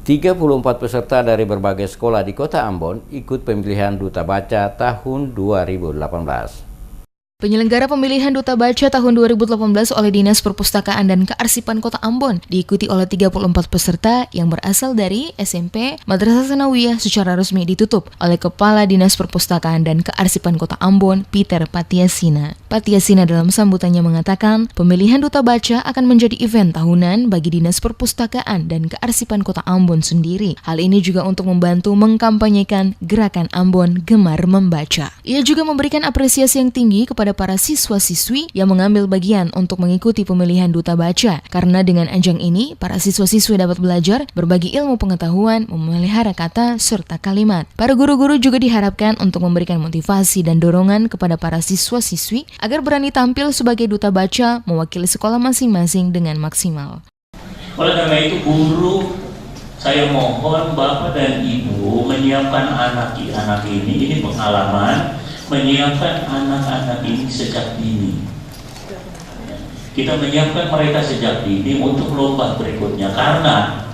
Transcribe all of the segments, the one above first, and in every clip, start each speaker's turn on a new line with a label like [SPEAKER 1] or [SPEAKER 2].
[SPEAKER 1] 34 peserta dari berbagai sekolah di Kota Ambon ikut pemilihan Duta Baca tahun 2018.
[SPEAKER 2] Penyelenggara pemilihan Duta Baca tahun 2018 oleh Dinas Perpustakaan dan Kearsipan Kota Ambon diikuti oleh 34 peserta yang berasal dari SMP Madrasah Tsanawiyah secara resmi ditutup oleh Kepala Dinas Perpustakaan dan Kearsipan Kota Ambon, Peter Patiasina. Patiasina dalam sambutannya mengatakan, pemilihan Duta Baca akan menjadi event tahunan bagi Dinas Perpustakaan dan Kearsipan Kota Ambon sendiri. Hal ini juga untuk membantu mengkampanyekan gerakan Ambon Gemar Membaca. Ia juga memberikan apresiasi yang tinggi kepada para siswa-siswi yang mengambil bagian untuk mengikuti pemilihan Duta Baca. Karena dengan ajang ini, para siswa-siswi dapat belajar berbagi ilmu pengetahuan, memelihara kata, serta kalimat. Para guru-guru juga diharapkan untuk memberikan motivasi dan dorongan kepada para siswa-siswi agar berani tampil sebagai Duta Baca mewakili sekolah masing-masing dengan maksimal.
[SPEAKER 3] Oleh karena itu, guru, saya mohon Bapak dan Ibu menyiapkan anak-anak ini pengalaman, menyiapkan anak-anak ini sejak dini. Kita menyiapkan mereka sejak dini untuk lomba berikutnya, karena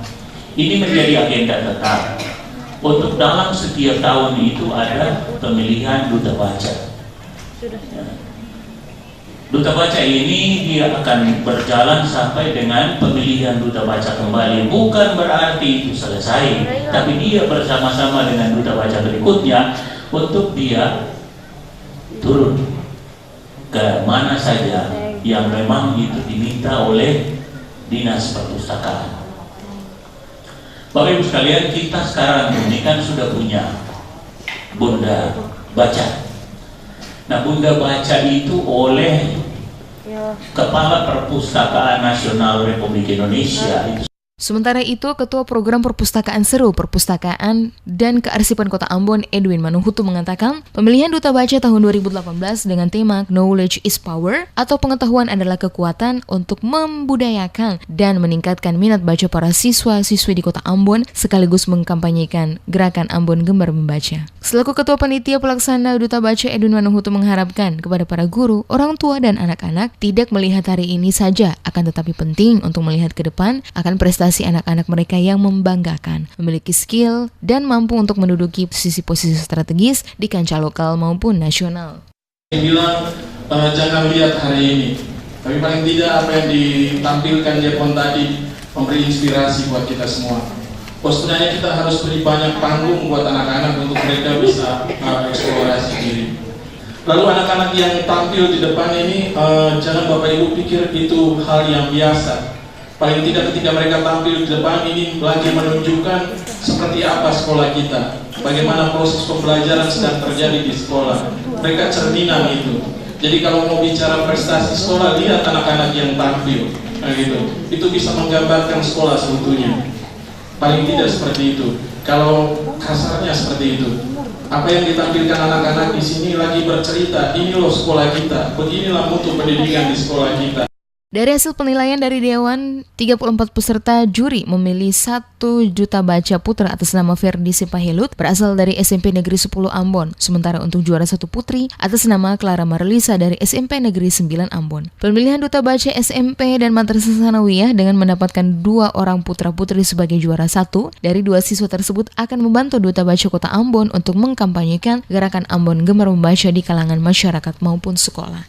[SPEAKER 3] ini menjadi agenda tetap. Untuk dalam setiap tahun itu ada pemilihan Duta Baca. Duta Baca ini dia akan berjalan sampai dengan pemilihan Duta Baca kembali. Bukan berarti itu selesai, tapi dia bersama-sama dengan Duta Baca berikutnya untuk dia turun ke mana saja yang memang itu diminta oleh Dinas Perpustakaan. Bapak Ibu sekalian, kita sekarang ini kan sudah punya Bunda Baca. Nah, Bunda Baca itu oleh Kepala Perpustakaan Nasional Republik Indonesia itu.
[SPEAKER 2] Sementara itu, Ketua Program Perpustakaan Seru Perpustakaan dan Kearsipan Kota Ambon, Edwin Manuhutu mengatakan, pemilihan Duta Baca tahun 2018 dengan tema Knowledge is Power atau pengetahuan adalah kekuatan untuk membudayakan dan meningkatkan minat baca para siswa-siswi di Kota Ambon sekaligus mengkampanyekan gerakan Ambon Gemar Membaca. Selaku Ketua Panitia Pelaksana Duta Baca, Edwin Manuhutu mengharapkan kepada para guru, orang tua dan anak-anak tidak melihat hari ini saja, akan tetapi penting untuk melihat ke depan akan prestasi anak-anak mereka yang membanggakan, memiliki skill, dan mampu untuk menduduki posisi-posisi strategis di kancah lokal maupun nasional.
[SPEAKER 4] Bilang jangan lihat hari ini, tapi paling tidak apa yang ditampilkan Jepon tadi memberi inspirasi buat kita semua. Sebenarnya kita harus beri banyak panggung buat anak-anak untuk mereka bisa eksplorasi diri. Lalu anak-anak yang tampil di depan ini, jangan Bapak Ibu pikir itu hal yang biasa. Paling tidak ketika mereka tampil di depan ini lagi menunjukkan seperti apa sekolah kita, bagaimana proses pembelajaran sedang terjadi di sekolah. Mereka cerminan itu. Jadi kalau mau bicara prestasi sekolah, lihat anak-anak yang tampil, gitu. Itu bisa menggambarkan sekolah sebetulnya. Paling tidak seperti itu. Kalau kasarnya seperti itu. Apa yang ditampilkan anak-anak di sini lagi bercerita, ini loh sekolah kita, beginilah mutu pendidikan di sekolah kita.
[SPEAKER 2] Dari hasil penilaian dari Dewan, 34 peserta juri memilih 1 Duta Baca Putra atas nama Ferdi Sipahelut berasal dari SMP Negeri 10 Ambon. Sementara untuk juara 1 putri atas nama Clara Marlisa dari SMP Negeri 9 Ambon. Pemilihan Duta Baca SMP dan Madrasah Tsanawiyah dengan mendapatkan 2 orang putra-putri sebagai juara 1 dari 2 siswa tersebut akan membantu Duta Baca Kota Ambon untuk mengkampanyekan gerakan Ambon Gemar Membaca di kalangan masyarakat maupun sekolah.